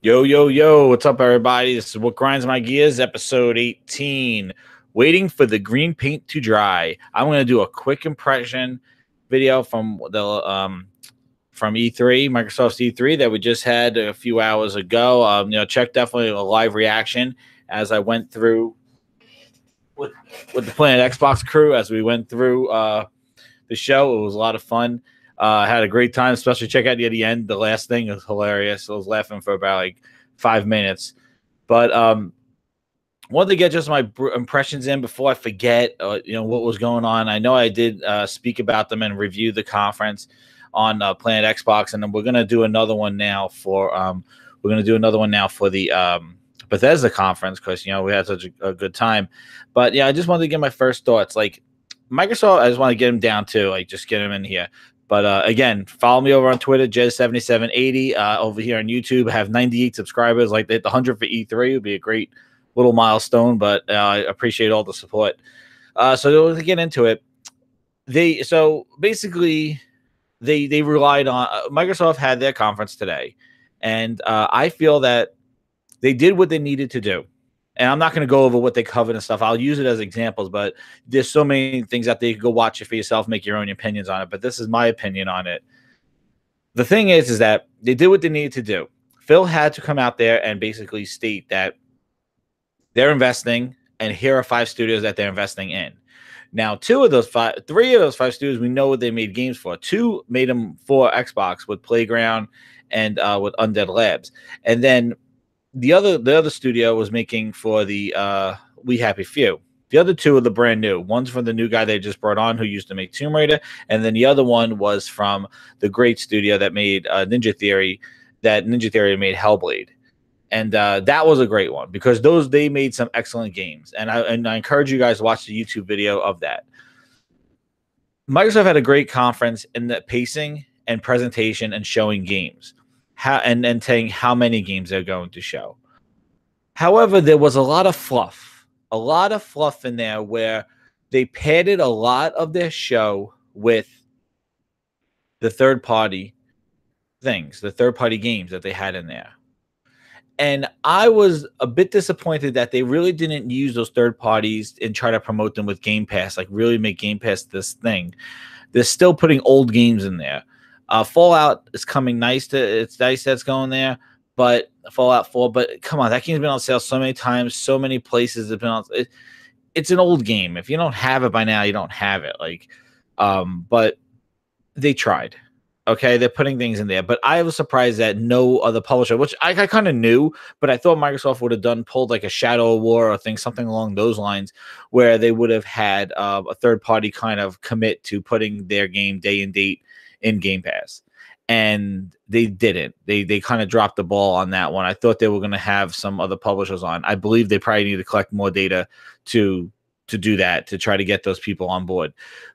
Yo, yo, yo, what's up, everybody? This is What Grinds My Gears, episode 18. Waiting for the green paint to dry. I'm going to do a quick impression video from E3, Microsoft's E3 that we just had a few hours ago. Check definitely a live reaction as I went through with the Planet Xbox crew as we went through the show. It was a lot of fun. I had a great time, especially check out the end. The last thing was hilarious. I was laughing for about like 5 minutes. But wanted to get just my impressions in before I forget, what was going on. I know I did speak about them and review the conference on Planet Xbox, and then we're gonna do another one now for the Bethesda conference because we had such a good time. But yeah, I just wanted to get my first thoughts. Like Microsoft, I just want to get them down to just get them in here. But again, follow me over on Twitter, Jez7780. Over here on YouTube, I have 98 subscribers. Like the 100 for E3 would be a great little milestone. But I appreciate all the support. So to get into it, they relied on Microsoft had their conference today, and I feel that they did what they needed to do. And I'm not going to go over what they covered and stuff. I'll use it as examples, but there's so many things out there. You can go watch it for yourself, make your own opinions on it. But this is my opinion on it. The thing is that they did what they needed to do. Phil had to come out there and basically state that they're investing, and here are 5 studios that they're investing in. Now, 3 of those 5 studios, we know what they made games for. 2 made them for Xbox with Playground and with Undead Labs. And then the other studio was making for the We Happy Few. The other 2 are the brand new. One's from the new guy they just brought on who used to make Tomb Raider, and then the other one was from the great studio that made Ninja Theory made Hellblade. And that was a great one because they made some excellent games. And I encourage you guys to watch the YouTube video of that. Microsoft had a great conference in the pacing and presentation and showing games. And saying how many games they're going to show. However, there was a lot of fluff in there where they padded a lot of their show with the third-party things, the third-party games that they had in there. And I was a bit disappointed that they really didn't use those third parties and try to promote them with Game Pass, like really make Game Pass this thing. They're still putting old games in there. Fallout is coming it's nice that's going there, but Fallout 4, but come on, that game's been on sale so many times, so many places have been on. It's an old game. If you don't have it by now, you don't have it. But they tried. Okay, they're putting things in there, but I was surprised that no other publisher, which I kind of knew, but I thought Microsoft would have pulled like a Shadow of War or something along those lines, where they would have had a third party kind of commit to putting their game day and date in Game Pass, and they didn't. They kind of dropped the ball on that one. I thought they were going to have some other publishers on. I believe they probably need to collect more data to do that, to try to get those people on board.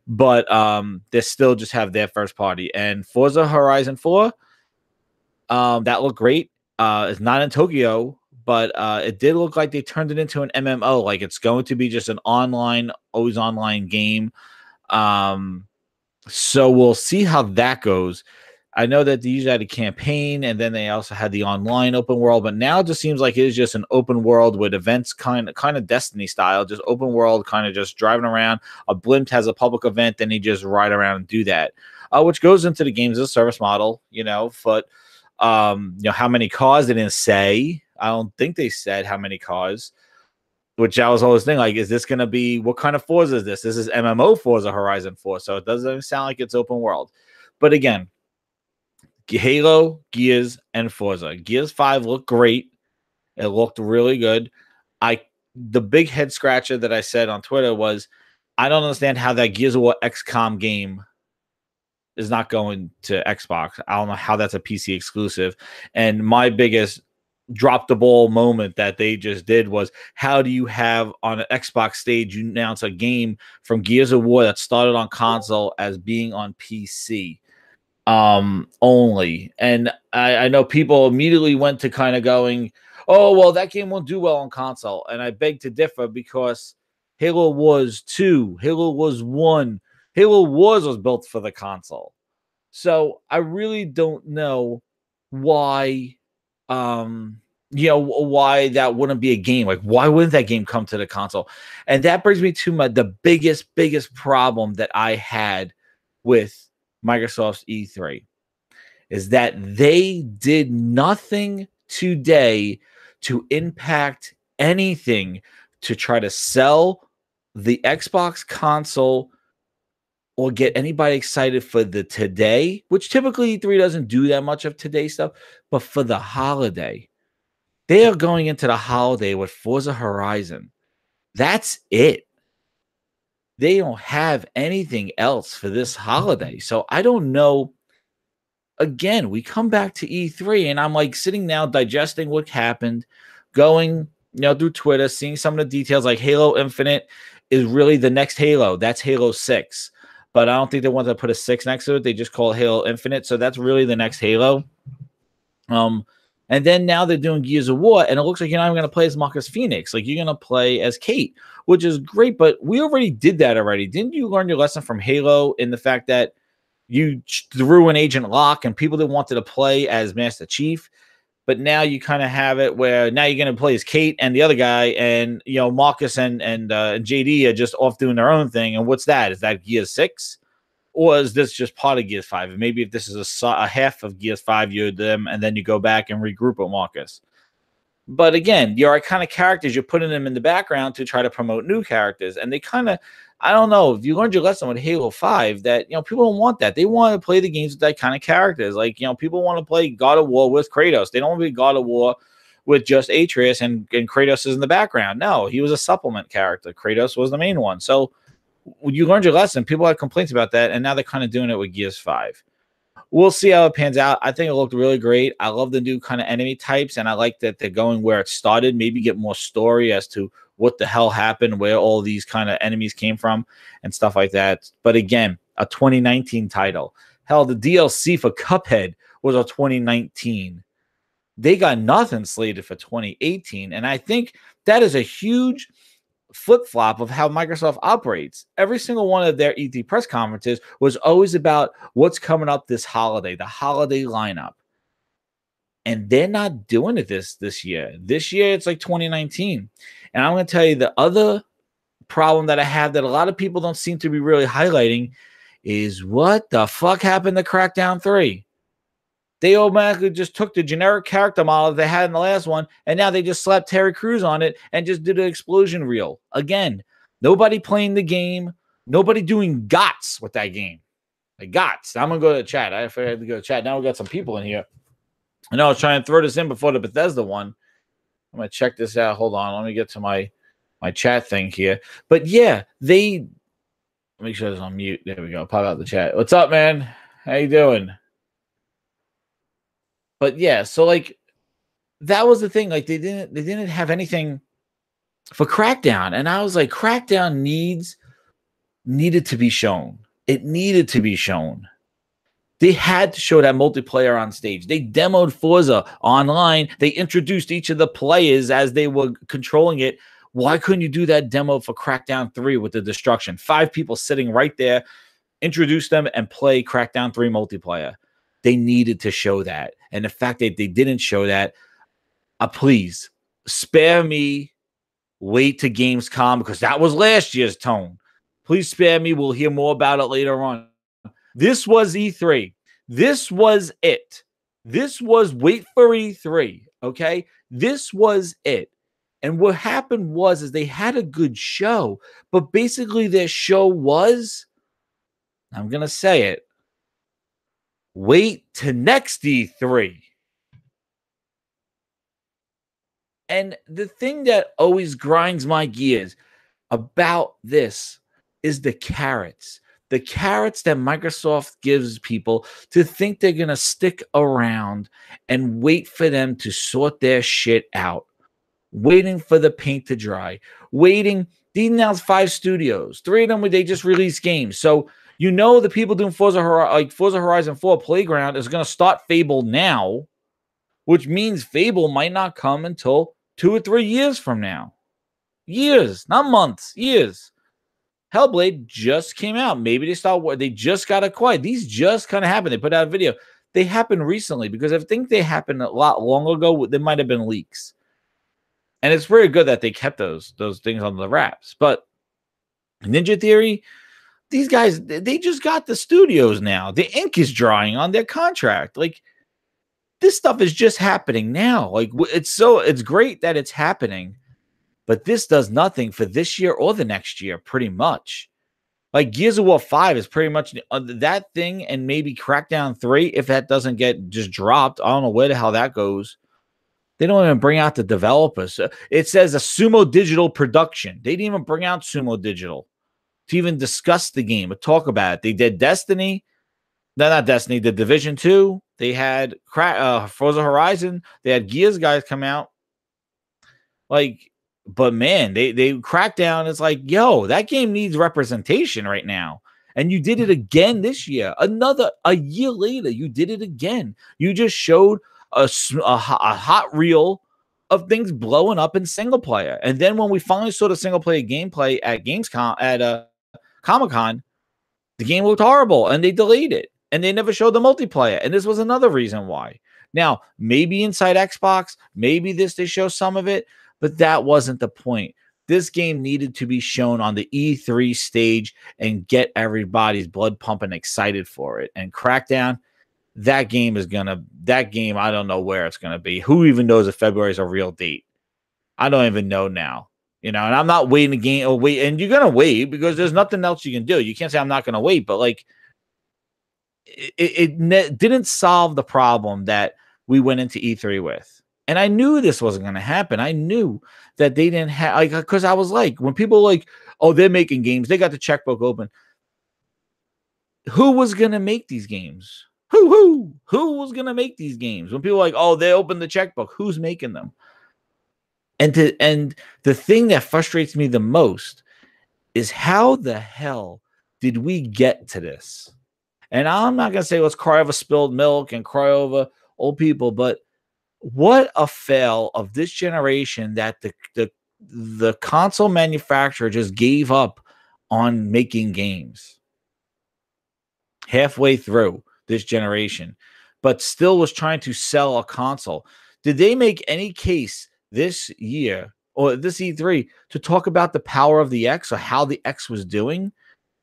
But they still just have their first party. And Forza Horizon 4, that looked great. It's not in Tokyo, but it did look like they turned it into an MMO. Like it's going to be just an always online game. So we'll see how that goes. I know that they usually had a campaign, and then they also had the online open world, but now it just seems like it is just an open world with events, kind of Destiny style, just open world, kind of just driving around. A blimp has a public event, then you just ride around and do that, which goes into the games as a service model, but how many cars, they didn't say. I don't think they said how many cars, which I was always thinking, like, is this going to be, what kind of Forza is this? This is MMO Forza Horizon 4, so it doesn't sound like it's open world. But again, Halo, Gears, and Forza. Gears 5 looked great. It looked really good. The big head scratcher that I said on Twitter was, I don't understand how that Gears of War XCOM game is not going to Xbox. I don't know how that's a PC exclusive. And my biggest drop the ball moment that they just did was, how do you have on an Xbox stage, you announce a game from Gears of War that started on console as being on PC only? And I know people immediately went to kind of going, oh, well, that game won't do well on console. And I beg to differ, because Halo Wars 2, Halo Wars 1, Halo Wars was built for the console. So I really don't know why why that wouldn't be a game. Like, why wouldn't that game come to the console? And that brings me to the biggest problem that I had with Microsoft's E3 is that they did nothing today to impact anything to try to sell the Xbox console or get anybody excited for the today, which typically E3 doesn't do that much of today stuff, but for the holiday. They are going into the holiday with Forza Horizon. That's it. They don't have anything else for this holiday. So I don't know. Again, we come back to E3 and I'm like sitting now digesting what happened, going, through Twitter, seeing some of the details like Halo Infinite is really the next Halo. That's Halo 6. But I don't think they want to put a 6 next to it. They just call it Halo Infinite. So that's really the next Halo. And then now they're doing Gears of War, and it looks like you're not even going to play as Marcus Phoenix. Like, you're going to play as Kate, which is great, but we already did that already. Didn't you learn your lesson from Halo in the fact that you threw an Agent Locke and people that wanted to play as Master Chief, but now you kind of have it where now you're going to play as Kate and the other guy, and, Marcus and JD are just off doing their own thing. And what's that? Is that Gears 6? Or is this just part of Gears 5? And maybe if this is a half of Gears 5, you're them, and then you go back and regroup with Marcus. But again, your iconic characters, you're putting them in the background to try to promote new characters. And they kind of, I don't know, if you learned your lesson with Halo 5, that, people don't want that. They want to play the games with that kind of characters. Like, people want to play God of War with Kratos. They don't want to be God of War with just Atreus and Kratos is in the background. No, he was a supplement character. Kratos was the main one. So, you learned your lesson. People had complaints about that, and now they're kind of doing it with Gears 5. We'll see how it pans out. I think it looked really great. I love the new kind of enemy types, and I like that they're going where it started. Maybe get more story as to what the hell happened, where all these kind of enemies came from, and stuff like that. But again, a 2019 title. Hell, the DLC for Cuphead was a 2019. They got nothing slated for 2018, and I think that is a huge flip-flop of how Microsoft operates. Every single one of their E3 press conferences was always about what's coming up this holiday, the holiday lineup. And they're not doing it this year. This year, it's like 2019. And I'm going to tell you the other problem that I have that a lot of people don't seem to be really highlighting is what the fuck happened to Crackdown 3? They automatically just took the generic character model they had in the last one, and now they just slapped Terry Crews on it and just did an explosion reel. Again, nobody playing the game, nobody doing GOTS with that game. Like GOTS. I'm going to go to the chat. I forgot to go to chat. Now we got some people in here. I know I was trying to throw this in before the Bethesda one. I'm going to check this out. Hold on. Let me get to my chat thing here. But yeah, let me make sure it's on mute. There we go. Pop out the chat. What's up, man? How you doing? But yeah, so like that was the thing. Like they didn't have anything for Crackdown, and I was like, Crackdown needed to be shown. It needed to be shown. They had to show that multiplayer on stage. They demoed Forza online. They introduced each of the players as they were controlling it. Why couldn't you do that demo for Crackdown 3 with the destruction? 5 people sitting right there, introduce them and play Crackdown 3 multiplayer. They needed to show that. And the fact that they didn't show that, please spare me. Wait to Gamescom, because that was last year's tone. Please spare me. We'll hear more about it later on. This was E3. This was it. This was wait for E3. Okay? This was it. And what happened is they had a good show, but basically their show was, I'm going to say it, wait to next E3. And the thing that always grinds my gears about this is the carrots. The carrots that Microsoft gives people to think they're going to stick around and wait for them to sort their shit out. Waiting for the paint to dry. Waiting. They announced 5 studios. 3 of them, they just released games. So, the people doing Forza Horizon 4 Playground is going to start Fable now, which means Fable might not come until 2 or 3 years from now. Years, not months, years. Hellblade just came out. Maybe they just got acquired. These just kind of happened. They put out a video. they happened recently, because I think they happened a lot long ago. There might have been leaks. And it's very good that they kept those things under the wraps. But Ninja Theory, these guys, they just got the studios now. The ink is drying on their contract. Like, this stuff is just happening now. Like, it's great that it's happening, but this does nothing for this year or the next year, pretty much. Like, Gears of War 5 is pretty much that thing, and maybe Crackdown 3, if that doesn't get just dropped. I don't know where the hell that goes. They don't even bring out the developers. It says a Sumo Digital production. They didn't even bring out Sumo Digital to even discuss the game or talk about it. They did Destiny. No, not Destiny. The Division 2. They had Forza Horizon. They had Gears guys come out. Like, but man, they cracked down. It's like, yo, that game needs representation right now. And you did it again this year. A year later, you did it again. You just showed a hot reel of things blowing up in single player. And then when we finally saw the single player gameplay at Gamescom, at Comic-Con, the game looked horrible and they delayed it. And they never showed the multiplayer. And this was another reason why. Now, maybe inside Xbox, maybe they show some of it, but that wasn't the point. This game needed to be shown on the E3 stage and get everybody's blood pumping excited for it. And Crackdown, that game, I don't know where it's going to be. Who even knows if February is a real date? I don't even know now. And I'm not waiting the game. And you're going to wait because there's nothing else you can do. You can't say I'm not going to wait, but like, it didn't solve the problem that we went into E3 with. And I knew this wasn't going to happen. I knew that they didn't have, like, because I was like, when people like, oh, they're making games, they got the checkbook open. Who was going to make these games? Who was going to make these games? When people are like, oh, they opened the checkbook, who's making them? And the thing that frustrates me the most is how the hell did we get to this? And I'm not going to say let's cry over spilled milk and cry over old people, but what a fail of this generation that the console manufacturer just gave up on making games halfway through this generation, but still was trying to sell a console. Did they make any case this year or this E3 to talk about the power of the X or how the X was doing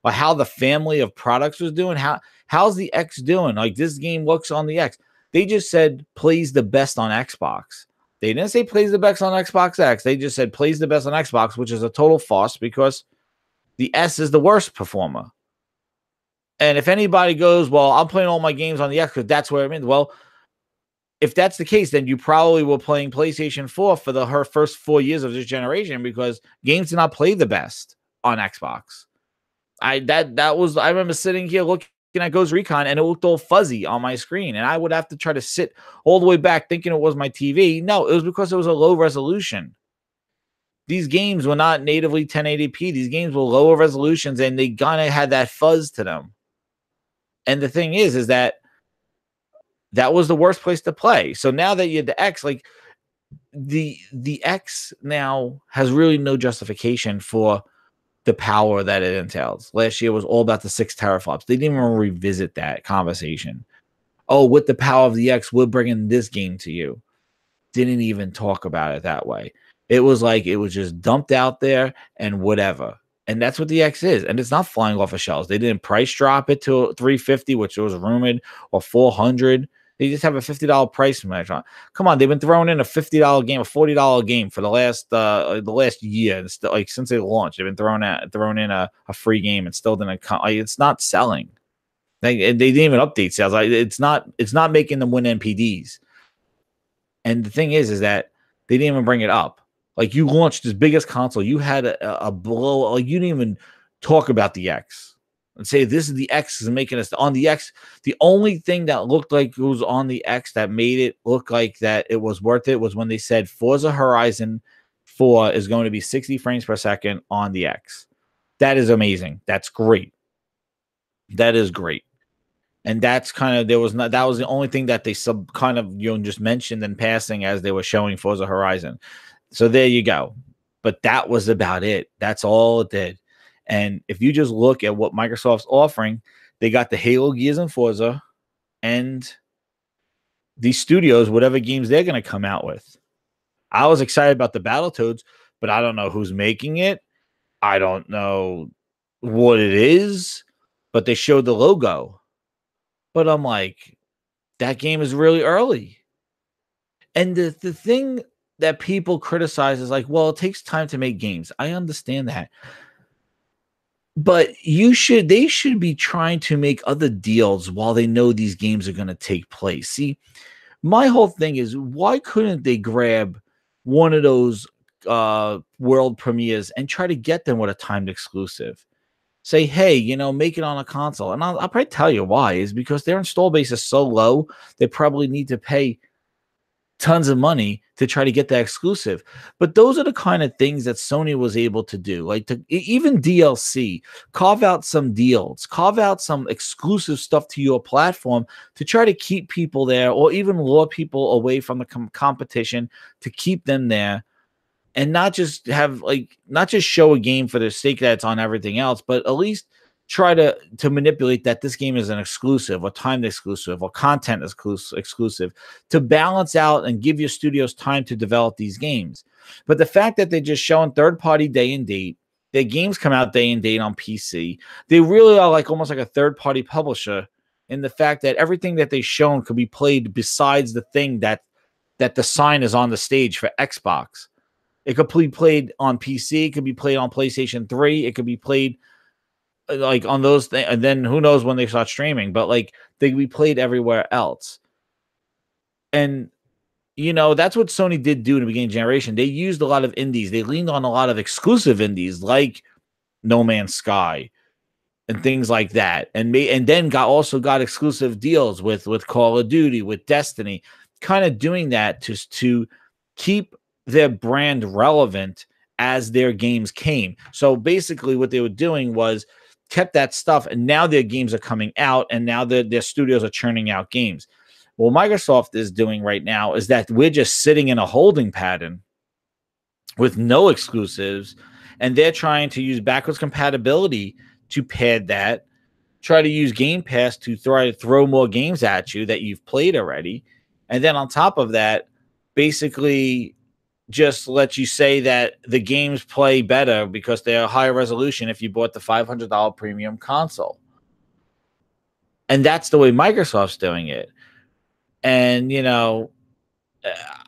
or how the family of products was doing? How's the X doing? Like, this game looks on the X. They just said plays the best on Xbox. They didn't say plays the best on Xbox X. They just said plays the best on Xbox, which is a total farce because the S is the worst performer. And if anybody goes, well, I'm playing all my games on the X because that's where I'm in. Well, if that's the case, then you probably were playing PlayStation 4 for her first 4 years of this generation because games did not play the best on Xbox. I remember sitting here looking at Ghost Recon and it looked all fuzzy on my screen. And I would have to try to sit all the way back thinking it was my TV. No, it was because it was a low resolution. These games were not natively 1080p. These games were lower resolutions and they kind of had that fuzz to them. And the thing is that was the worst place to play. So now that you had the X, like the X now has really no justification for the power that it entails. Last year was all about the 6 teraflops. They didn't even revisit that conversation. Oh, with the power of the X, we're bringing this game to you. Didn't even talk about it that way. It was like it was just dumped out there and whatever. And that's what the X is. And it's not flying off of shelves. They didn't price drop it to $350, which was rumored, or $400. They just have a $50 price match on. Come on, they've been throwing in a $50 game, a $40 game for the last year. And still, like, since they launched, they've been throwing in a free game and still didn't. It's not selling. They didn't even update sales. It's not making them win NPDs. And the thing is that they didn't even bring it up. Like, you launched this biggest console, you had a blow. Like, you didn't even talk about the X and say this is the X is making us on the X. The only thing that looked like it was on the X that made it look like that it was worth it was when they said Forza Horizon 4 is going to be 60 frames per second on the X. That is amazing. That's great. That is great. And that's kind of, that was the only thing that they just mentioned in passing as they were showing Forza Horizon. So there you go. But that was about it. That's all it did. And if you just look at what Microsoft's offering, they got the Halo, Gears, and Forza, and these studios whatever games they're going to come out with. I was excited about the Battletoads, but I don't know who's making it. I don't know what it is, but they showed the logo. But I'm like, that game is really early. And the thing that people criticize is like, well, it takes time to make games. I understand that. But they should be trying to make other deals while they know these games are going to take place. See, my whole thing is, why couldn't they grab one of those world premieres and try to get them with a timed exclusive? Say, hey, make it on a console. And I'll probably tell you why, is because their install base is so low, they probably need to pay tons of money to try to get that exclusive. But those are the kind of things that Sony was able to do, like even DLC, carve out some deals, carve out some exclusive stuff to your platform to try to keep people there, or even lure people away from the competition to keep them there. And not just show a game for the sake that it's on everything else, but at least try to manipulate that this game is an exclusive or timed exclusive or content exclusive to balance out and give your studios time to develop these games. But the fact that they're just showing third-party day and date, their games come out day and date on PC, they really are like almost like a third-party publisher in the fact that everything that they've shown could be played besides the thing that the sign is on the stage for Xbox. It could be played on PC. It could be played on PlayStation 3. It could be played like on those things. And then who knows when they start streaming, but like they could be played everywhere else. And, that's what Sony did do in the beginning of the generation. They used a lot of indies. They leaned on a lot of exclusive indies like No Man's Sky and things like that. And then also got exclusive deals with Call of Duty, with Destiny, kind of doing that to keep their brand relevant as their games came. So basically what they were doing was kept that stuff, and now their games are coming out, and now their studios are churning out games. What Microsoft is doing right now is that we're just sitting in a holding pattern with no exclusives, and they're trying to use backwards compatibility to pad that, try to use Game Pass to throw more games at you that you've played already, and then on top of that, basically just let you say that the games play better because they're higher resolution if you bought the $500 premium console. And that's the way Microsoft's doing it. And,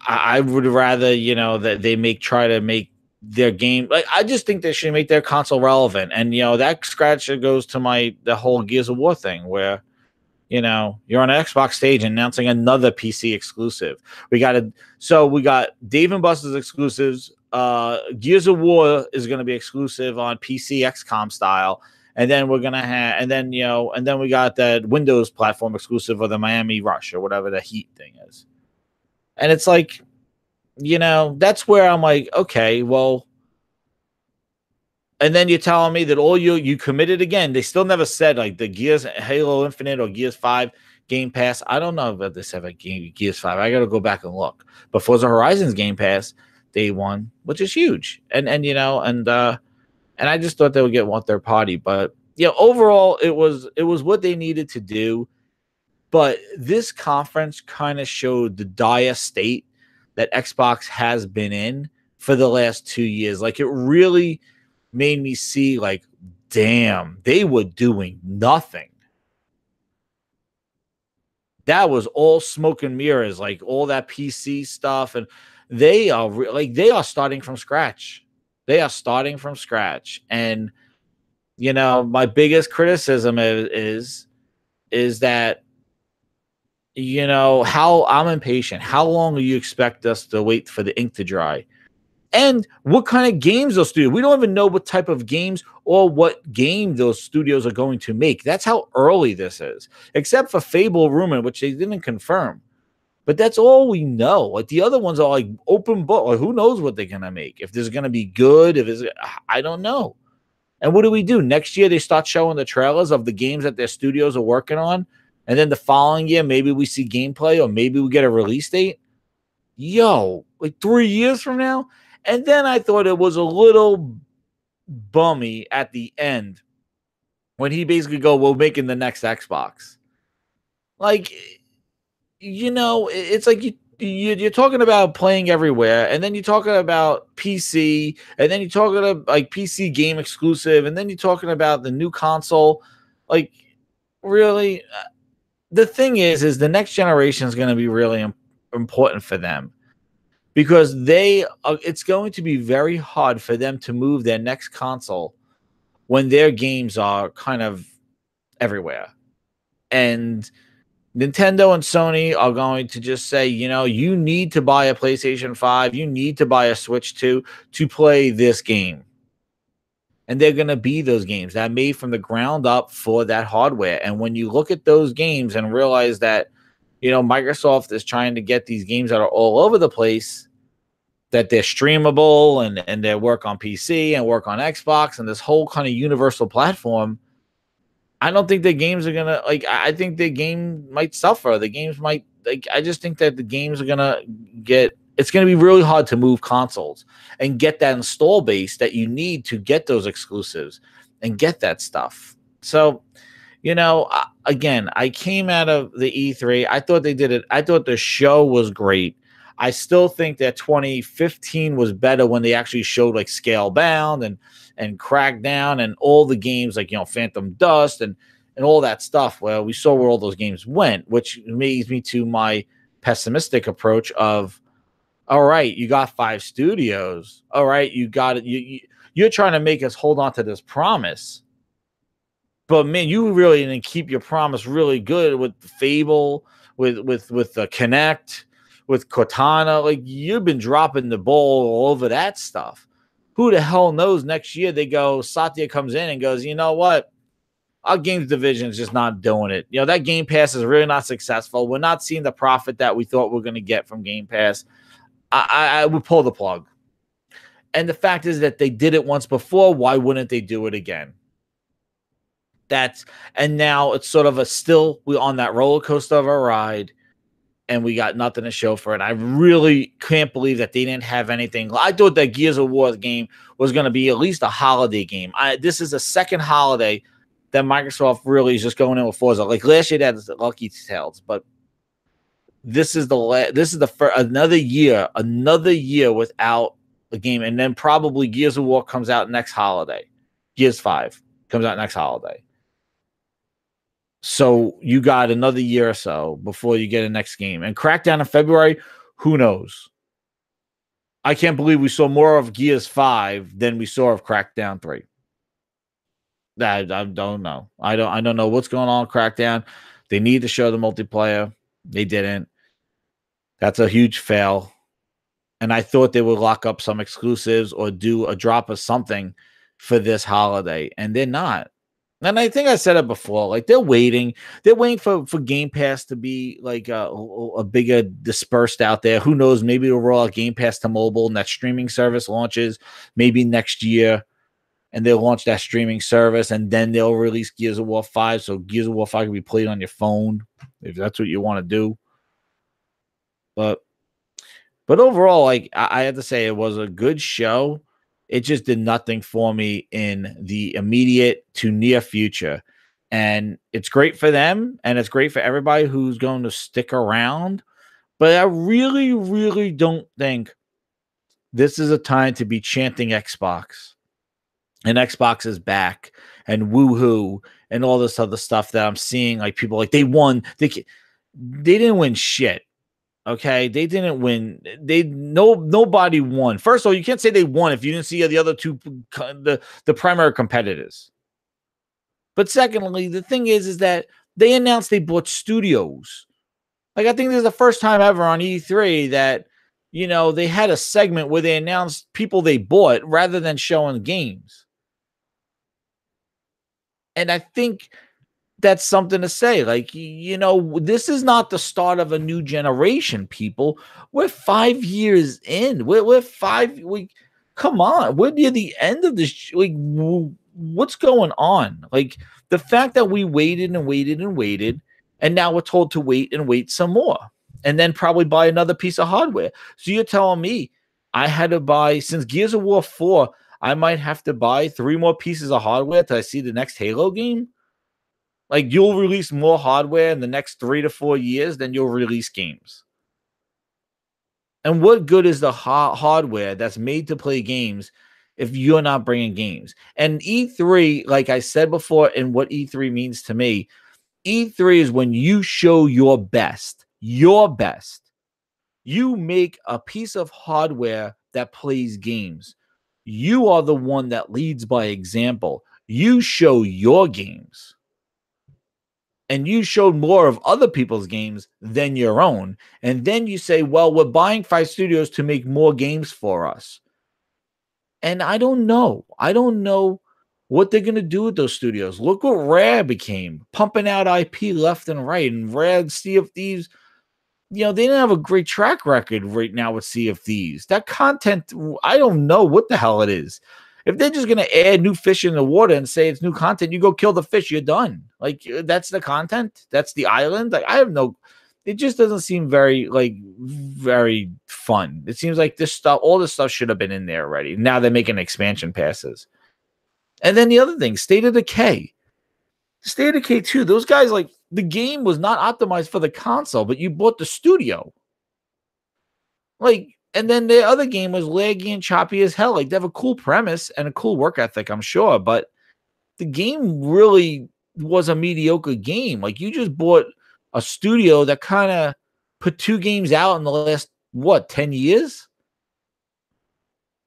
I would rather, that they try to make their game. Like, I just think they should make their console relevant. And, that scratch goes to the whole Gears of War thing where, you're on an Xbox stage announcing another PC exclusive. We got Dave and Buster's exclusives. Gears of War is going to be exclusive on PC XCOM style. And then we're going to have, and then we got that Windows platform exclusive of the Miami Rush or whatever the Heat thing is. And it's like, that's where I'm like, okay, well, and then you're telling me that all you committed again. They still never said like the Gears Halo Infinite or Gears 5 Game Pass. I don't know about this ever Gears 5. I got to go back and look. But Forza Horizon's Game Pass day one, which is huge. And I just thought they would get one third party. But overall it was what they needed to do. But this conference kind of showed the dire state that Xbox has been in for the last 2 years. Like, it really made me see, like, damn, they were doing nothing. That was all smoke and mirrors, like all that PC stuff, and they are starting from scratch. They are starting from scratch, and my biggest criticism is that how I'm impatient. How long do you expect us to wait for the ink to dry? And what kind of games those studios? We don't even know what type of games or what game those studios are going to make. That's how early this is, except for Fable Rumor, which they didn't confirm. But that's all we know. Like, the other ones are like open book. Like, who knows what they're gonna make? If there's gonna be good, I don't know. And what do we do next year? They start showing the trailers of the games that their studios are working on, and then the following year, maybe we see gameplay, or maybe we get a release date. Like 3 years from now. And then I thought it was a little bummy at the end when he basically we're making the next Xbox. Like, it's like you're talking about playing everywhere, and then you're talking about PC, and then you're talking about like PC game exclusive, and then you're talking about the new console. Like, really, the thing is the next generation is going to be really important for them because it's going to be very hard for them to move their next console when their games are kind of everywhere. And Nintendo and Sony are going to just say, you need to buy a PlayStation 5, you need to buy a Switch 2 to play this game. And they're going to be those games that are made from the ground up for that hardware. And when you look at those games and realize that, Microsoft is trying to get these games that are all over the place, that they're streamable and they work on PC and work on Xbox and this whole kind of universal platform, I don't think the games are gonna I think the game might suffer. The games might I just think that the games are gonna it's gonna be really hard to move consoles and get that install base that you need to get those exclusives and get that stuff. So, again, I came out of the E3. I thought they did it. I thought the show was great. I still think that 2015 was better when they actually showed like Scalebound and Crackdown and all the games like, Phantom Dust and all that stuff. Well, we saw where all those games went, which leads me to my pessimistic approach of, all right, you got 5 studios. All right, you got it. You're trying to make us hold on to this promise. But man, you really didn't keep your promise really good with Fable, with the Kinect, with Cortana. Like, you've been dropping the ball all over that stuff. Who the hell knows? Next year Satya comes in and goes, you know what? Our games division is just not doing it. That Game Pass is really not successful. We're not seeing the profit that we thought we are going to get from Game Pass. I would pull the plug. And the fact is that they did it once before. Why wouldn't they do it again? And now it's sort of we're on that roller coaster of a ride, and we got nothing to show for it. I really can't believe that they didn't have anything. I thought that Gears of War game was going to be at least a holiday game. This is a second holiday that Microsoft really is just going in with Forza. Like last year, that's Lucky Tales, but this is another year without a game, and then probably Gears of War comes out next holiday. Gears 5 comes out next holiday. So you got another year or so before you get a next game. And Crackdown in February, who knows? I can't believe we saw more of Gears 5 than we saw of Crackdown 3. I don't know. I don't know what's going on with Crackdown. They need to show the multiplayer. They didn't. That's a huge fail. And I thought they would lock up some exclusives or do a drop of something for this holiday. And they're not. And I think I said it before, like they're waiting for Game Pass to be like a bigger dispersed out there. Who knows? Maybe they'll roll out Game Pass to mobile and that streaming service launches maybe next year, and they'll launch that streaming service, and then they'll release Gears of War 5. So Gears of War 5 can be played on your phone if that's what you want to do. But overall, like I have to say, it was a good show. It just did nothing for me in the immediate to near future. And it's great for them, and it's great for everybody who's going to stick around. But I really, really don't think this is a time to be chanting Xbox. And Xbox is back, and woohoo, and all this other stuff that I'm seeing. Like people like they won. They didn't win shit. Okay, they didn't win. Nobody won. First of all, you can't say they won if you didn't see the other two, the primary competitors. But secondly, the thing is that they announced they bought studios. Like I think this is the first time ever on E3 that they had a segment where they announced people they bought rather than showing games. And I think that's something to say. Like, this is not the start of a new generation, people. We're 5 years in. Come on. We're near the end of this. Like, what's going on? Like, the fact that we waited and waited and waited, and now we're told to wait and wait some more, and then probably buy another piece of hardware. So you're telling me I had to buy, since Gears of War 4, I might have to buy 3 more pieces of hardware till I see the next Halo game? Like, you'll release more hardware in the next 3 to 4 years than you'll release games. And what good is the hardware that's made to play games if you're not bringing games? And E3, like I said before, and what E3 means to me, E3 is when you show your best. Your best. You make a piece of hardware that plays games. You are the one that leads by example. You show your games. And you showed more of other people's games than your own. And then you say, well, we're buying 5 studios to make more games for us. And I don't know. I don't know what they're going to do with those studios. Look what Rare became, pumping out IP left and right. And Rare and Sea of Thieves, they didn't have a great track record right now with Sea of Thieves. That content, I don't know what the hell it is. If they're just going to add new fish in the water and say it's new content, you go kill the fish, you're done. Like, that's the content. That's the island. Like, it just doesn't seem very fun. It seems like all this stuff should have been in there already. Now they're making expansion passes. And then the other thing, State of Decay. State of Decay 2, those guys, like, the game was not optimized for the console, but you bought the studio. Like, and then the other game was laggy and choppy as hell. Like, they have a cool premise and a cool work ethic, I'm sure, but the game really was a mediocre game. Like, you just bought a studio that kind of put 2 games out in the last, 10 years?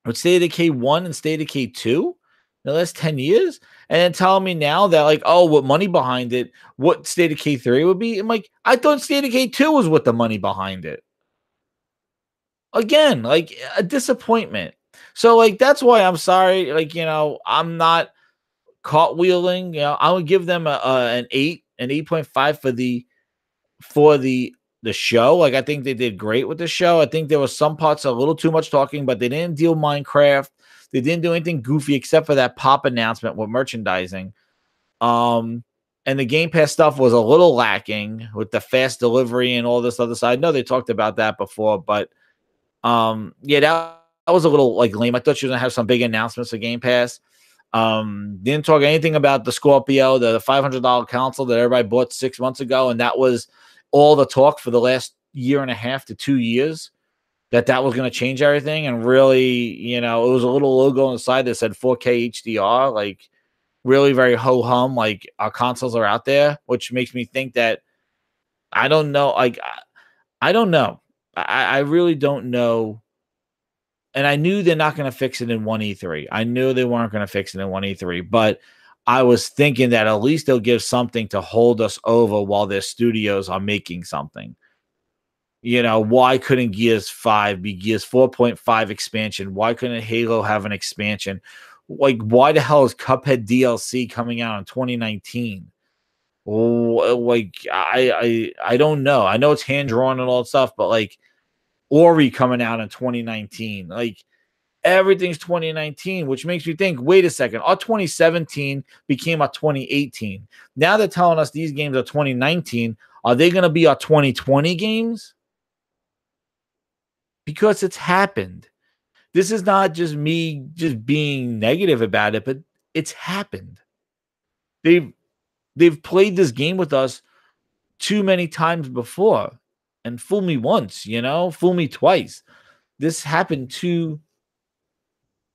With State of Decay 1 and State of Decay 2 in the last 10 years? And then telling me now that, like, oh, with money behind it, what State of Decay 3 would be? I'm like, I thought State of Decay 2 was with the money behind it. Again, like, a disappointment. So, like, that's why I'm sorry. Like, I'm not cartwheeling. I would give them an 8.5 for the show. Like, I think they did great with the show. I think there was some parts a little too much talking, but they didn't deal Minecraft. They didn't do anything goofy except for that pop announcement with merchandising. And the Game Pass stuff was a little lacking with the fast delivery and all this other side. I know they talked about that before, but that was a little, like, lame. I thought you were gonna have some big announcements for Game Pass. Didn't talk anything about the Scorpio, the $500 console that everybody bought 6 months ago, and that was all the talk for the last year and a half to 2 years, that was going to change everything. And really, it was a little logo on the side that said 4K HDR, like, really very ho-hum, like, our consoles are out there, which makes me think that, I don't know, like, I don't know. I really don't know. And I knew they're not going to fix it in one E3. I knew they weren't going to fix it in one E3, but I was thinking that at least they'll give something to hold us over while their studios are making something. Why couldn't Gears 5 be Gears 4.5 expansion? Why couldn't Halo have an expansion? Like, why the hell is Cuphead DLC coming out in 2019? Like, I don't know. I know it's hand-drawn and all that stuff, but, like, Ori coming out in 2019. Like, everything's 2019, which makes me think, wait a second, our 2017 became our 2018. Now they're telling us these games are 2019. Are they going to be our 2020 games? Because it's happened. This is not just me just being negative about it, but it's happened. They've played this game with us too many times before. And fool me once, fool me twice. This happened too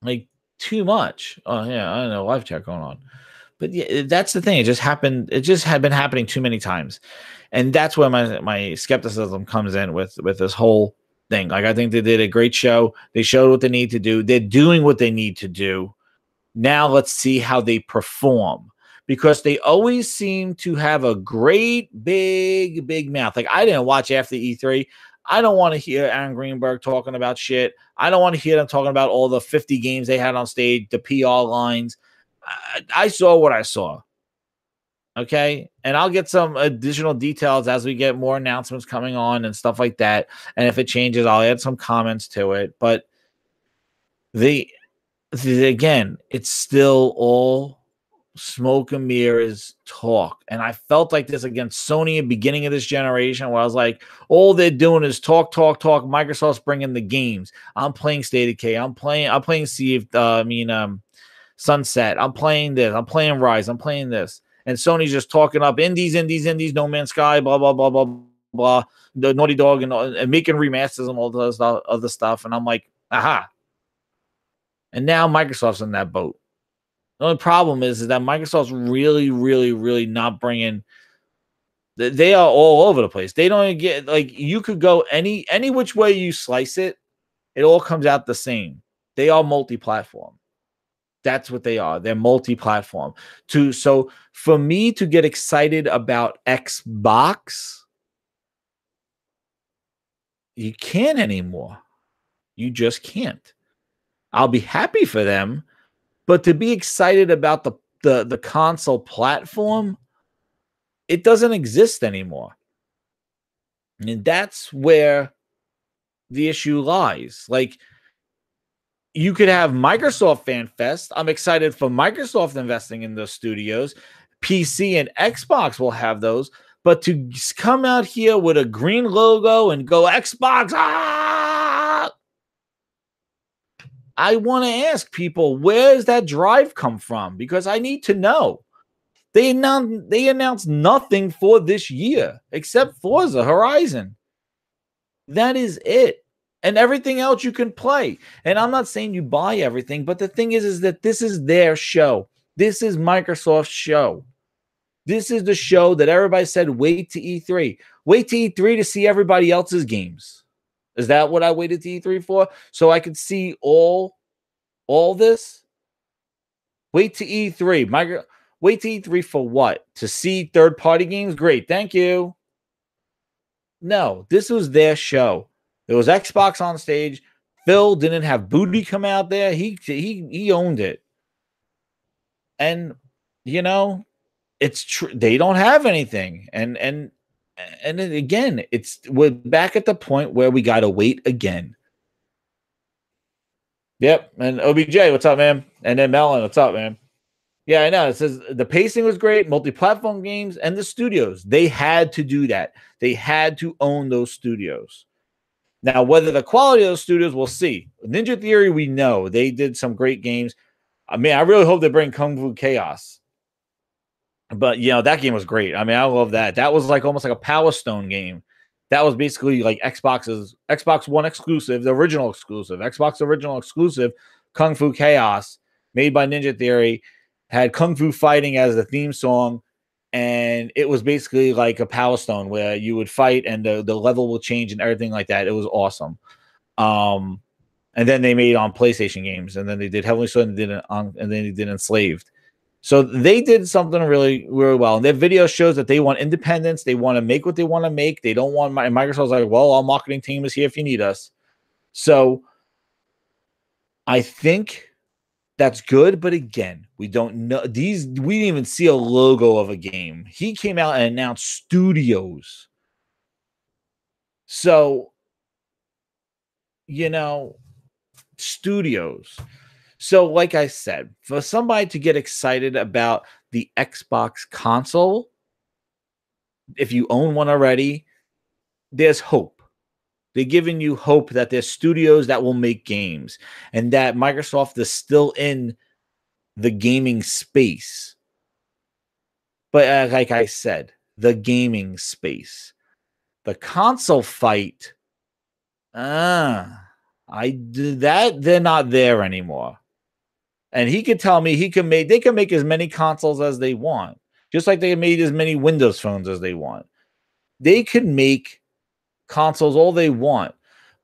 much. Oh, yeah, I don't know, live chat going on. But yeah, that's the thing. It just happened. It just had been happening too many times. And that's where my skepticism comes in with this whole thing. Like, I think they did a great show. They showed what they need to do. They're doing what they need to do. Now let's see how they perform. Because they always seem to have a great, big mouth. Like, I didn't watch after E3. I don't want to hear Aaron Greenberg talking about shit. I don't want to hear them talking about all the 50 games they had on stage, the PR lines. I saw what I saw. Okay? And I'll get some additional details as we get more announcements coming on and stuff like that. And if it changes, I'll add some comments to it. But again, it's still all smoke and mirrors talk. And I felt like this against Sony at the beginning of this generation, where I was like, all they're doing is talk. Microsoft's bringing the games. I'm playing State of Decay. I'm playing Sunset. I'm playing this. I'm playing Rise. I'm playing this. and Sony's just talking up indies, No Man's Sky, blah blah blah blah blah, the Naughty Dog and making remasters and all this other stuff, and I'm like, aha. And now Microsoft's in that boat. The only problem is that Microsoft's really not bringing. They are all over the place. They don't even get, like, you could go any which way you slice it, it all comes out the same. They are multi-platform. That's what they are. They're multi-platform. So for me to get excited about Xbox, you can't anymore. You just can't. I'll be happy for them, but to be excited about the console platform, it doesn't exist anymore. And that's where the issue lies. Like, you could have Microsoft Fan Fest. I'm excited for Microsoft investing in those studios. PC and Xbox will have those. But to come out here with a green logo and go Xbox, I want to ask people, where does that drive come from? Because I need to know. They announced nothing for this year except Forza Horizon. That is it. And everything else you can play. And I'm not saying you buy everything, but the thing is that this is their show. This is Microsoft's show. This is the show that everybody said, wait to E3. Wait to E3 to see everybody else's games. Is that what I waited to E3 for? So I could see all this? Wait to E3. Wait to E3 for what? To see third-party games? Great, thank you. No, this was their show. There was Xbox on stage. Phil didn't have booty come out there. He owned it. And it's true. They don't have anything. And then again, we're back at the point where we gotta wait again. Yep. And OBJ, what's up, man? And then Melon, what's up, man? Yeah, I know. It says the pacing was great, multi-platform games, and the studios. They had to do that. They had to own those studios. Now, whether the quality of those studios, we'll see. Ninja Theory, we know. They did some great games. I mean, I really hope they bring Kung Fu Chaos. But, that game was great. I mean, I love that. That was almost like a Power Stone game. That was basically like Xbox One exclusive, the original exclusive. Xbox original exclusive, Kung Fu Chaos, made by Ninja Theory, had Kung Fu Fighting as the theme song. And it was basically like a Power Stone where you would fight and the level will change and everything like that. It was awesome. And then they made on PlayStation games, and then they did Heavenly Sword, and then they did Enslaved. So they did something really, really well. And their video shows that they want independence. They want to make what they want to make. They don't want Microsoft's like, well, our marketing team is here if you need us. So I think that's good, but again, we don't know we didn't even see a logo of a game. He came out and announced studios. So, studios. So, like I said, for somebody to get excited about the Xbox console, if you own one already, there's hope. They're giving you hope that there's studios that will make games and that Microsoft is still in the gaming space. But like I said, the gaming space. The console fight, they're not there anymore. And he could tell me they can make as many consoles as they want, just like they made as many Windows phones as they want. They can make consoles all they want,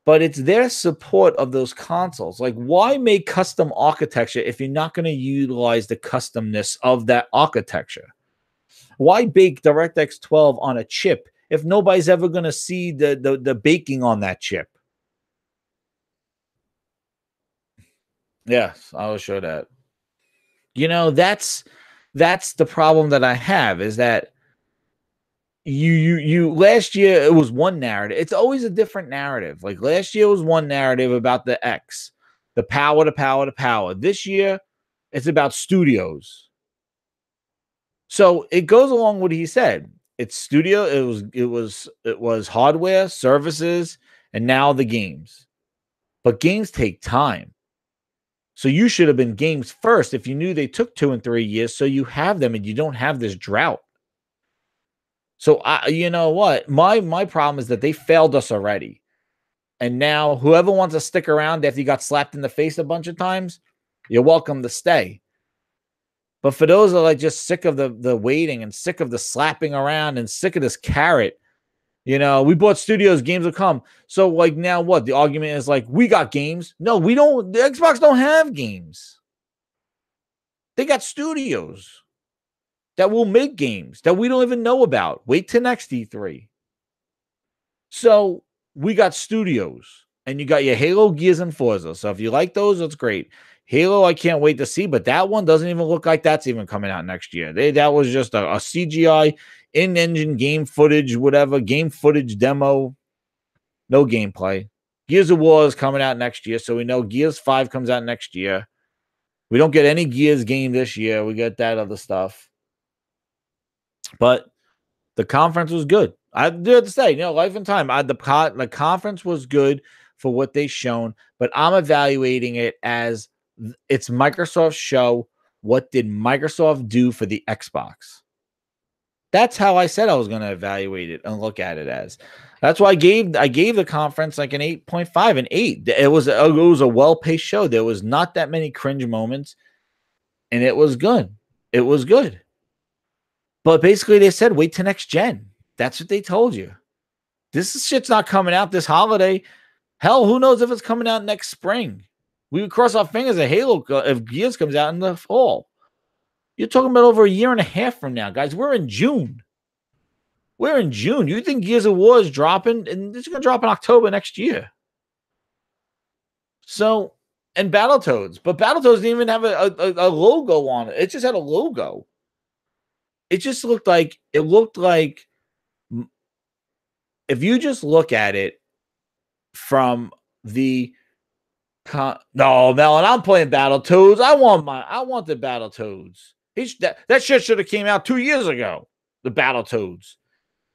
but it's their support of those consoles. Like, why make custom architecture if you're not going to utilize the customness of that architecture? Why bake DirectX 12 on a chip if nobody's ever going to see the baking on that chip? Yes, I will show that. That's the problem that I have, is that you last year it was one narrative. It's always a different narrative. Like last year was one narrative about the X, the power. This year it's about studios. So it goes along with what he said. It's studio, it was hardware, services, and now the games. But games take time. So you should have been games first if you knew they took 2 and 3 years, so you have them and you don't have this drought. So you know what? My problem is that they failed us already. And now whoever wants to stick around after you got slapped in the face a bunch of times, you're welcome to stay. But for those that are like just sick of the waiting and sick of the slapping around and sick of this carrot, you know, we bought studios, games will come. So like now what? The argument is like, we got games. No, we don't. The Xbox don't have games. They got studios that will make games that we don't even know about. Wait till next E3. So we got studios, and you got your Halo, Gears, and Forza. So if you like those, that's great. Halo, I can't wait to see, but that one doesn't even look like that's even coming out next year. That was just a CGI in-engine game footage, whatever, game footage demo, no gameplay. Gears of War is coming out next year, so we know Gears 5 comes out next year. We don't get any Gears game this year. We get that other stuff. But the conference was good. I do have to say, you know, Life and Time, the conference was good for what they shown, but I'm evaluating it as it's Microsoft's show. What did Microsoft do for the Xbox? That's how I said I was going to evaluate it and look at it as. That's why I gave the conference like an 8.5, an 8. It was a well-paced show. There was not that many cringe moments, and it was good. It was good. But basically, they said, wait till next gen. That's what they told you. This shit's not coming out this holiday. Hell, who knows if it's coming out next spring? We would cross our fingers if Halo, if Gears comes out in the fall. You're talking about over a year and a half from now, guys. We're in June. We're in June. You think Gears of War is dropping? And it's going to drop in October next year. So, and Battletoads. But Battletoads didn't even have a logo on it. It just had a logo. It just looked like, if you just look at it from the, no, Melon, I'm playing Battletoads. I want the Battletoads. That shit should have came out 2 years ago. The Battletoads.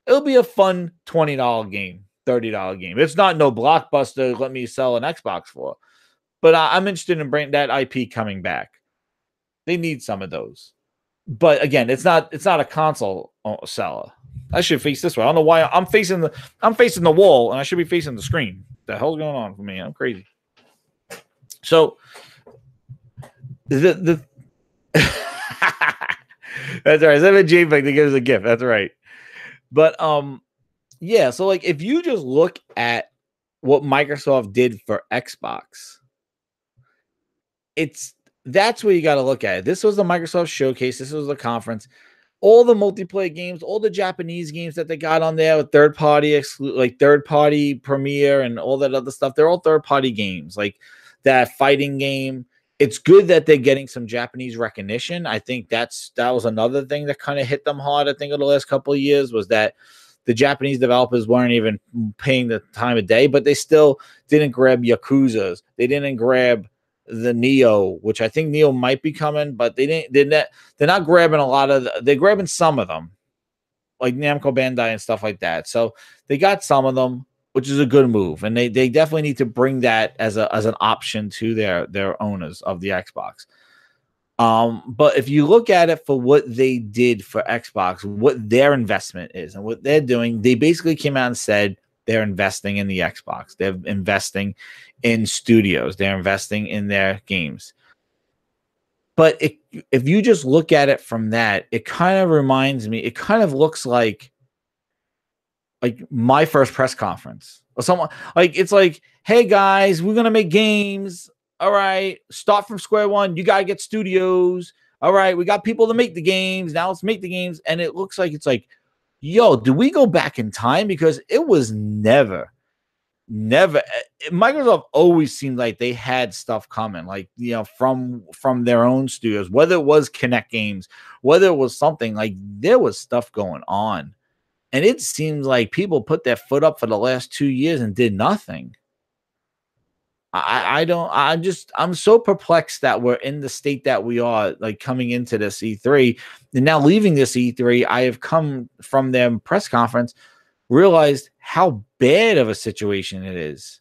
It'll be a fun $20 game, $30 game. It's not no blockbuster. Let me sell an Xbox for, but I'm interested in bringing that IP coming back. They need some of those. But again, it's not a console seller. I should face this way. I don't know why I'm facing the wall and I should be facing the screen. What the hell's going on for me? I'm crazy. So the that's right. It's a JPEG that gives a gift. That's right. But yeah. So like, if you just look at what Microsoft did for Xbox, that's where you got to look at it. This was the Microsoft showcase. This was the conference. All the multiplayer games, all the Japanese games that they got on there with third-party Premiere and all that other stuff. They're all third-party games, like that fighting game. It's good that they're getting some Japanese recognition. I think that was another thing that kind of hit them hard. I think in the last couple of years was that the Japanese developers weren't even paying the time of day, but they still didn't grab Yakuza's. They didn't grab the Neo, which I think Neo might be coming, but they're not grabbing a lot of they're grabbing some of them, like Namco Bandai and stuff like that. So they got some of them, which is a good move, and they definitely need to bring that as an option to their owners of the Xbox. But if you look at it for what they did for Xbox, what their investment is and what they're doing, they basically came out and said they're investing in the Xbox. They're investing in studios. They're investing in their games. But if you just look at it from that, it kind of reminds me, it kind of looks like my first press conference or someone it's like, hey guys, we're going to make games. All right. Start from square one. You got to get studios. All right. We got people to make the games. Now let's make the games. And it looks like, it's like, yo, do we go back in time? Because it was never Microsoft always seemed like they had stuff coming, like, you know, from their own studios, whether it was Kinect games, whether it was something, like there was stuff going on. And it seems like people put their foot up for the last 2 years and did nothing. I'm so perplexed that we're in the state that we are, like coming into this E3 and now leaving this E3. I have come from their press conference, realized how bad of a situation it is.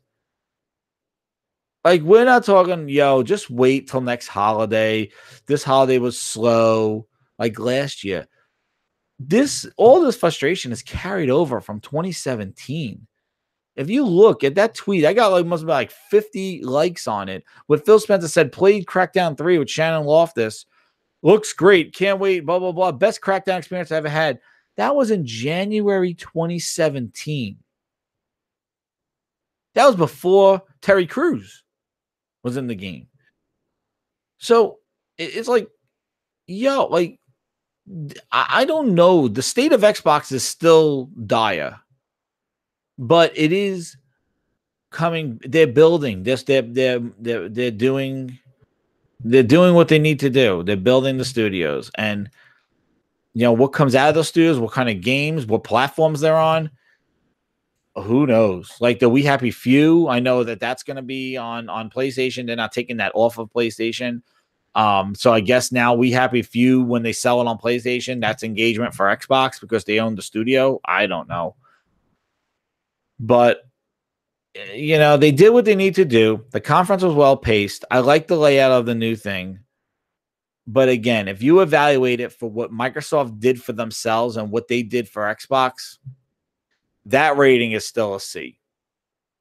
Like, we're not talking, yo, just wait till next holiday. This holiday was slow, like last year. All this frustration is carried over from 2017. If you look at that tweet, I got must be like 50 likes on it. What Phil Spencer said, played Crackdown 3 with Shannon Loftus. Looks great. Can't wait. Blah, blah, blah. Best Crackdown experience I ever had. That was in January 2017. That was before Terry Crews was in the game. So it's like, yo, like, I don't know. The state of Xbox is still dire, but it is coming. They're building this. They're doing what they need to do. They're building the studios, and what comes out of those studios, what kind of games, what platforms they're on. Who knows? Like the We Happy Few, I know that's going to be on PlayStation. They're not taking that off of PlayStation. So I guess now We Happy Few, when they sell it on PlayStation, that's engagement for Xbox because they own the studio. I don't know. But, they did what they need to do. The conference was well paced. I like the layout of the new thing. But again, if you evaluate it for what Microsoft did for themselves and what they did for Xbox, that rating is still a C.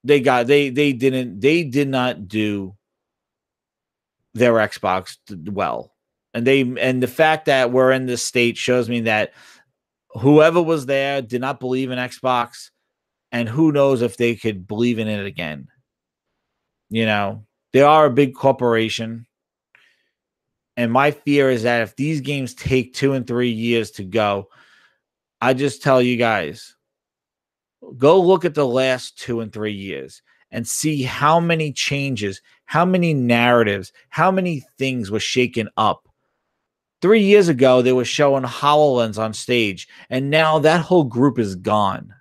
They did not do their Xbox well. And the fact that we're in this state shows me that whoever was there did not believe in Xbox, and who knows if they could believe in it again. They are a big corporation. And my fear is that if these games take 2 and 3 years to go, I just tell you guys, go look at the last 2 and 3 years and see how many changes, how many narratives, how many things were shaken up. 3 years ago, they were showing HoloLens on stage, and now that whole group is gone.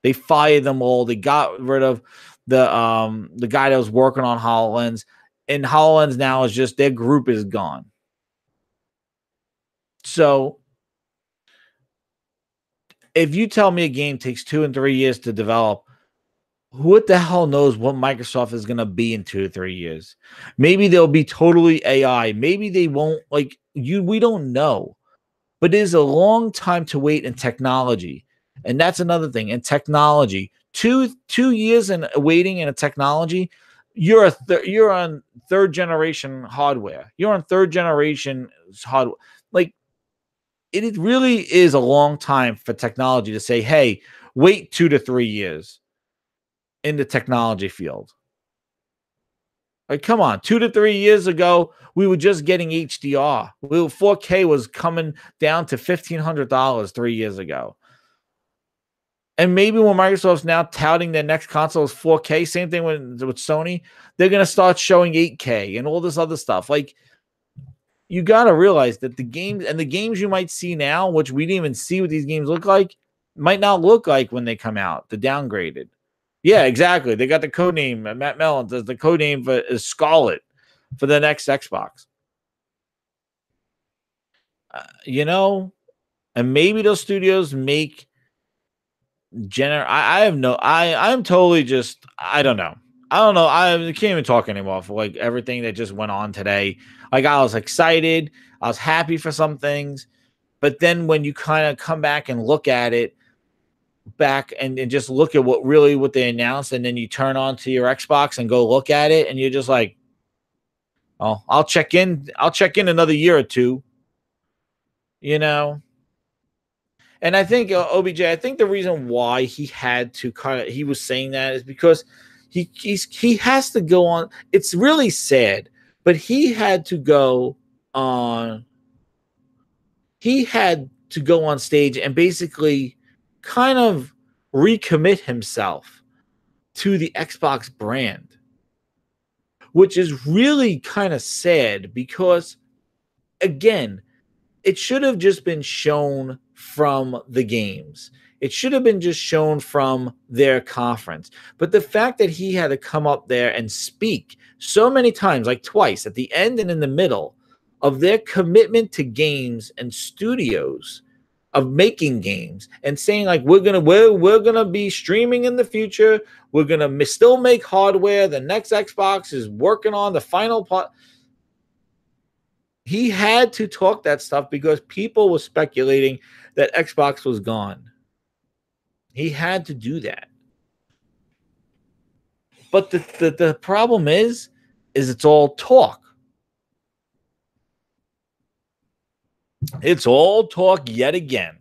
They fired them all. They got rid of the guy that was working on HoloLens, and HoloLens now is just, their group is gone. So if you tell me a game takes 2 and 3 years to develop, what the hell knows what Microsoft is going to be in 2 to 3 years? Maybe they'll be totally AI. Maybe they won't. We don't know. But it is a long time to wait in technology. And that's another thing. In technology, 2 years in waiting in a technology, you're on third generation hardware. You're on third generation hardware. It really is a long time for technology to say, hey, wait 2 to 3 years in the technology field. Come on, 2 to 3 years ago, we were just getting HDR. 4K was coming down to $1,500 3 years ago. And maybe when Microsoft's now touting their next console is 4K, same thing with Sony, they're going to start showing 8K and all this other stuff. You got to realize that the games you might see now, which we didn't even see what these games look like, might not look like when they come out, the downgraded. Yeah, exactly. They got the code name. Matt Mellon does the code name is Scarlet for the next Xbox. And maybe those studios make I'm totally just, I don't know. I can't even talk anymore for everything that just went on today. I was excited. I was happy for some things. But then when you kind of come back and look at it and just look at what they announced, and then you turn on to your Xbox and go look at it, and you're just like, oh, I'll check in another year or two, And I think OBJ, I think the reason why he had to he was saying that is because he has to go on. It's really sad, but he had to go on. He had to go on stage and basically kind of recommit himself to the Xbox brand, which is really kind of sad because, again, it should have just been shown from the games. It should have been just shown from their conference. But the fact that he had to come up there and speak so many times, like twice at the end and in the middle, of their commitment to games and studios, of making games and saying like we're gonna be streaming in the future. We're gonna still make hardware. The next Xbox is working on the final part. He had to talk that stuff because people were speculating that Xbox was gone. He had to do that. But the problem is it's all talk. It's all talk yet again.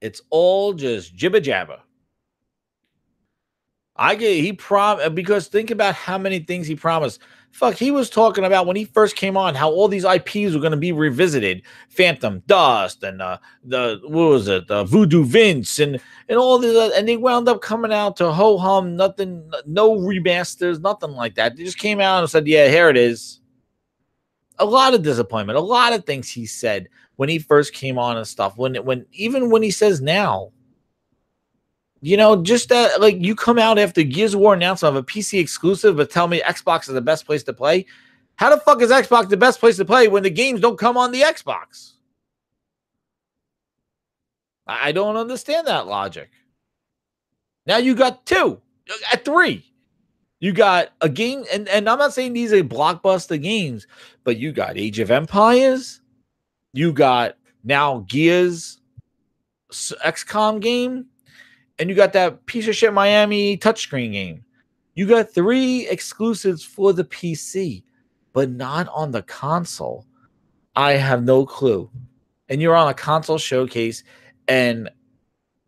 It's all just jibber jabber. Because think about how many things he promised. Fuck, he was talking about when he first came on how all these IPs were going to be revisited, Phantom Dust and the Voodoo Vince and all this, and they wound up coming out to ho hum, nothing, no remasters, nothing like that. They just came out and said, "Yeah, here it is." A lot of disappointment, a lot of things he said when he first came on and stuff. Even when he says now. Just that, like, you come out after Gears of War announcement of a PC exclusive, but tell me Xbox is the best place to play. How the fuck is Xbox the best place to play when the games don't come on the Xbox? I don't understand that logic. Now you got 2, at 3. You got a game, and I'm not saying these are blockbuster games, but you got Age of Empires. You got now Gears XCOM game. And you got that piece of shit Miami touchscreen game. You got 3 exclusives for the PC, but not on the console. I have no clue. And you're on a console showcase, and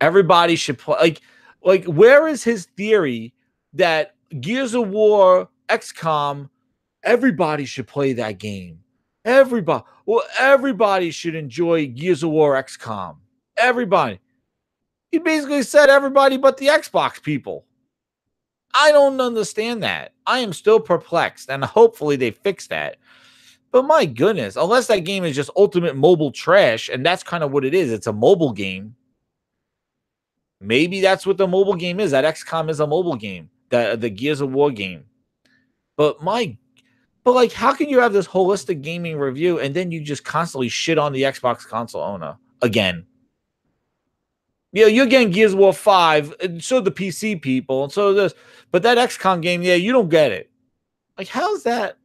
everybody should play. Like, where is his theory that Gears of War, XCOM, everybody should play that game? Everybody should enjoy Gears of War, XCOM. Everybody. He basically said everybody but the Xbox people. I don't understand that. I am still perplexed, and hopefully they fix that. But my goodness, unless that game is just ultimate mobile trash, and that's kind of what it is. It's a mobile game. Maybe that's what the mobile game is. That XCOM is a mobile game, the Gears of War game. But like, how can you have this holistic gaming review and then you just constantly shit on the Xbox console owner again? Yeah, you're getting Gears of War 5, and so the PC people, and so this. But that XCOM game, yeah, you don't get it. Like, how's that?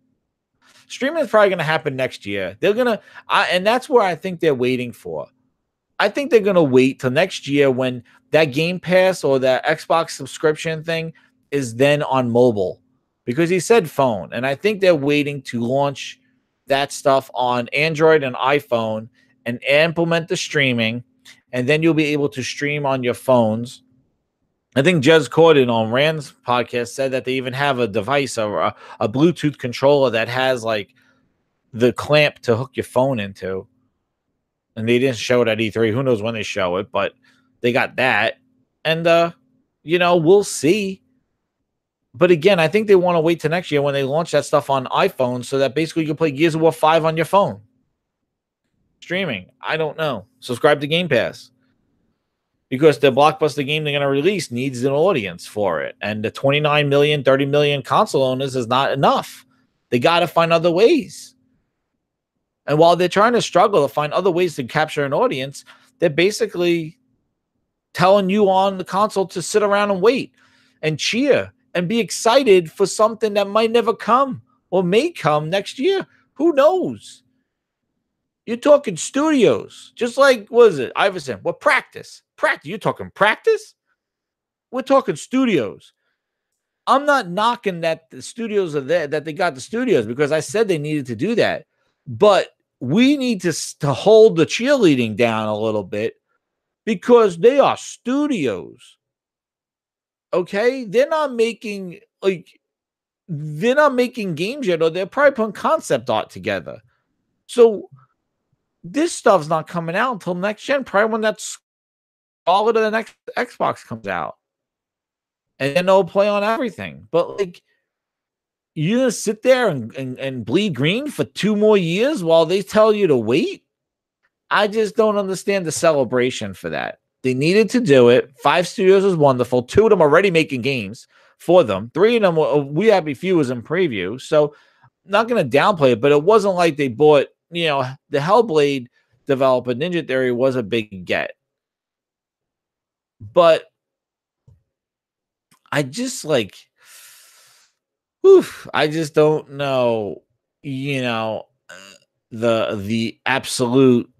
Streaming is probably going to happen next year. And that's where I think they're waiting for. I think they're going to wait till next year when that Game Pass or that Xbox subscription thing is then on mobile. Because he said phone, and I think they're waiting to launch that stuff on Android and iPhone and implement the streaming. And then you'll be able to stream on your phones. I think Jez Corden on Rand's podcast said that they even have a device or a Bluetooth controller that has like the clamp to hook your phone into. And they didn't show it at E3. Who knows when they show it, but they got that. And, we'll see. But again, I think they want to wait till next year when they launch that stuff on iPhone so that basically you can play Gears of War 5 on your phone. Streaming, I don't know. Subscribe to Game Pass because the blockbuster game they're going to release needs an audience for it, and the 29 million, 30 million console owners is not enough. They got to find other ways. And while they're trying to struggle to find other ways to capture an audience, they're basically telling you on the console to sit around and wait and cheer and be excited for something that might never come or may come next year. Who knows? You're talking studios, just like, what is it, Iverson? What practice? Practice. You're talking practice? We're talking studios. I'm not knocking that the studios are there, that they got the studios, because I said they needed to do that. But we need to hold the cheerleading down a little bit because they are studios. Okay? They're not making games yet, or they're probably putting concept art together. So this stuff's not coming out until next gen, probably when that's all of the next Xbox comes out. And then they'll play on everything. But like, you're gonna sit there and bleed green for 2 more years while they tell you to wait? I just don't understand the celebration for that. They needed to do it. 5 studios is wonderful. 2 of them already making games for them. 3 of them we have a few was in preview. So not gonna downplay it, but it wasn't like they bought, the Hellblade developer Ninja Theory was a big get. But I just like, I just don't know, the absolute,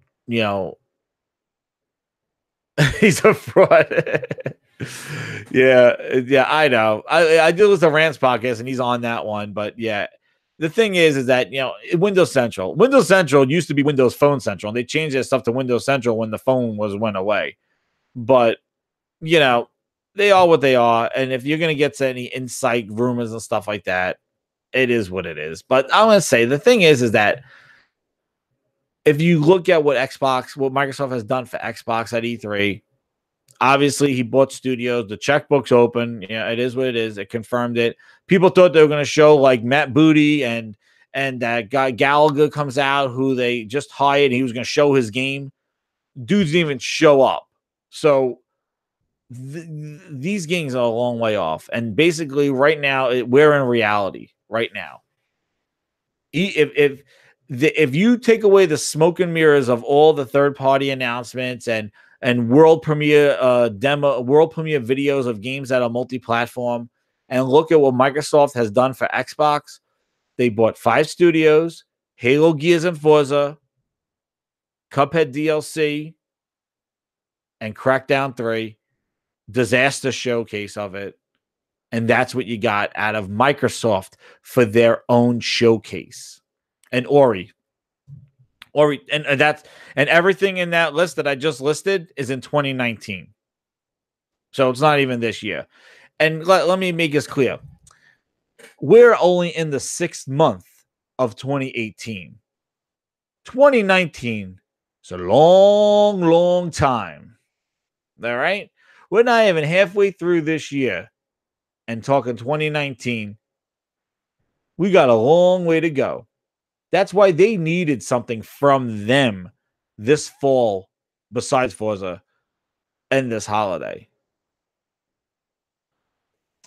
he's a fraud. Yeah, I know. I do listen to Rand's podcast, and he's on that one. But yeah, the thing is that Windows Central used to be Windows Phone Central, and they changed that stuff to Windows Central when the phone went away. But they are what they are, and if you're gonna get to any insight rumors and stuff like that, it is what it is. But I'm gonna say the thing is that if you look at what Microsoft has done for Xbox at E3. Obviously, he bought studios. The checkbook's open. Yeah, it is what it is. It confirmed it. People thought they were going to show like Matt Booty and that guy Gallagher comes out, who they just hired. He was going to show his game. Dudes didn't even show up. So these games are a long way off. And basically, right now, we're in reality. Right now, if you take away the smoke and mirrors of all the third-party announcements and world premiere videos of games that are multi-platform, and look at what Microsoft has done for Xbox. They bought 5 studios, Halo, Gears, and Forza, Cuphead DLC, and Crackdown 3, disaster showcase of it. And that's what you got out of Microsoft for their own showcase. And Ori, and everything in that list that I just listed is in 2019. So it's not even this year. And let me make this clear. We're only in the 6th month of 2018. 2019 is a long, long time. All right? We're not even halfway through this year and talking 2019. We got a long way to go. That's why they needed something from them this fall besides Forza and this holiday.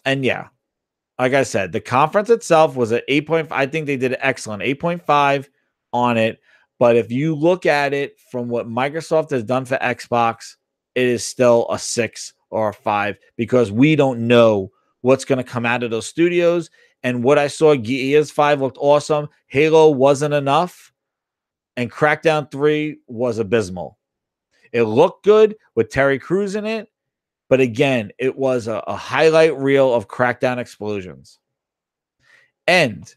And yeah, like I said, the conference itself was at 8.5. I think they did excellent. 8.5 on it. But if you look at it from what Microsoft has done for Xbox, it is still a 6 or a 5 because we don't know what's going to come out of those studios. And what I saw, Gears 5 looked awesome. Halo wasn't enough. And Crackdown 3 was abysmal. It looked good with Terry Crews in it. But again, it was a highlight reel of Crackdown explosions. And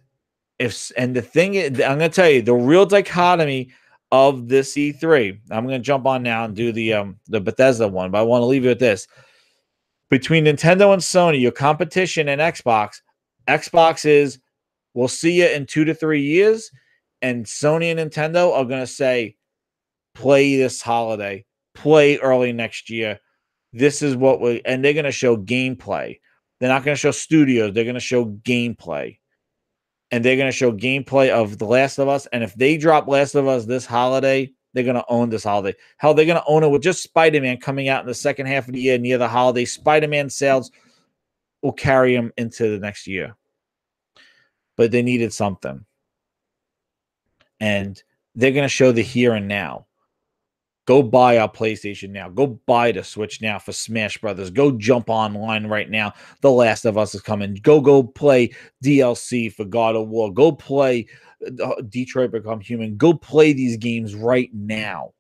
the thing is, I'm going to tell you, the real dichotomy of this E3, I'm going to jump on now and do the Bethesda one, but I want to leave you with this. Between Nintendo and Sony, your competition and Xbox is, we'll see you in 2 to 3 years. And Sony and Nintendo are going to say, play this holiday, play early next year. This is what and they're going to show gameplay. They're not going to show studios. They're going to show gameplay. And they're going to show gameplay of The Last of Us. And if they drop Last of Us this holiday, they're going to own this holiday. Hell, they're going to own it with just Spider-Man coming out in the second half of the year near the holiday. Spider-Man sales will carry them into the next year. But they needed something. And they're going to show the here and now. Go buy our PlayStation now. Go buy the Switch now for Smash Brothers. Go jump online right now. The Last of Us is coming. Go play DLC for God of War. Go play Detroit Become Human. Go play these games right now.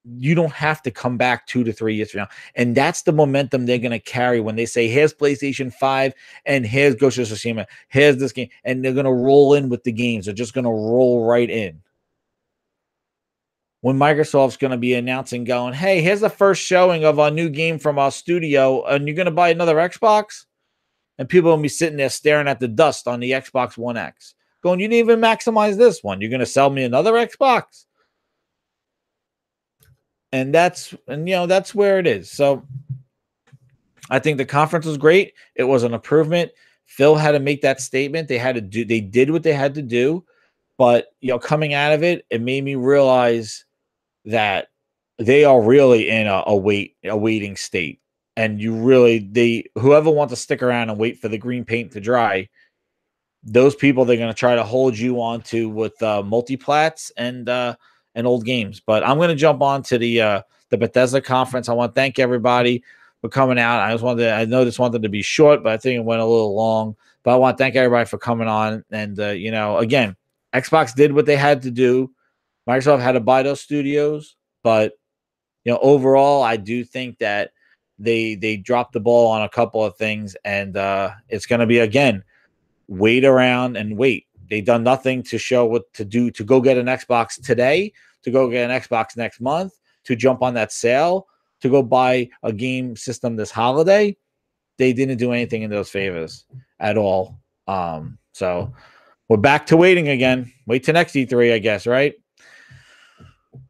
You don't have to come back 2 to 3 years from now. And that's the momentum they're going to carry when they say, here's PlayStation 5 and here's Ghost of Tsushima. Here's this game. And they're going to roll in with the games. They're just going to roll right in. When Microsoft's going to be announcing, going, hey, here's the first showing of our new game from our studio, and you're going to buy another Xbox? And people will be sitting there staring at the dust on the Xbox One X, going, you didn't even maximize this one. You're going to sell me another Xbox? And that's where it is. So I think the conference was great. It was an improvement. Phil had to make that statement. They did what they had to do. But, coming out of it, it made me realize that they are really in a waiting state. And whoever wants to stick around and wait for the green paint to dry, those people, they're going to try to hold you on to with multiplats and and old games. But I'm going to jump on to the Bethesda conference. I want to thank everybody for coming out. I know this wanted to be short, but I think it went a little long. But I want to thank everybody for coming on. And, again, Xbox did what they had to do. Microsoft had to buy those studios. But, overall, I do think that they dropped the ball on a couple of things. And it's going to be, again, wait around and wait. They've done nothing to show what to do to go get an Xbox today, to go get an Xbox next month, to jump on that sale, to go buy a game system this holiday. They didn't do anything in those favors at all. So we're back to waiting again. Wait till next E3, I guess, right?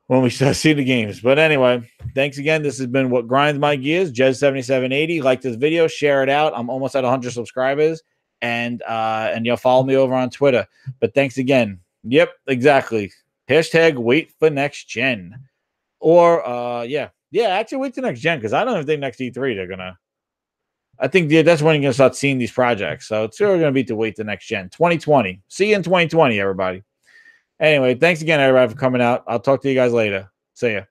When we start seeing the games. But anyway, thanks again. This has been What Grinds My Gears, Jez7780. Like this video, share it out. I'm almost at 100 subscribers. And you'll follow me over on Twitter. But thanks again. Yep, exactly. Hashtag wait for next gen. Or actually wait till next gen, because I don't think next E3 they're gonna. I think that's when you're gonna start seeing these projects. So it's really gonna be to wait the next gen. 2020. See you in 2020, everybody. Anyway, thanks again, everybody, for coming out. I'll talk to you guys later. See ya.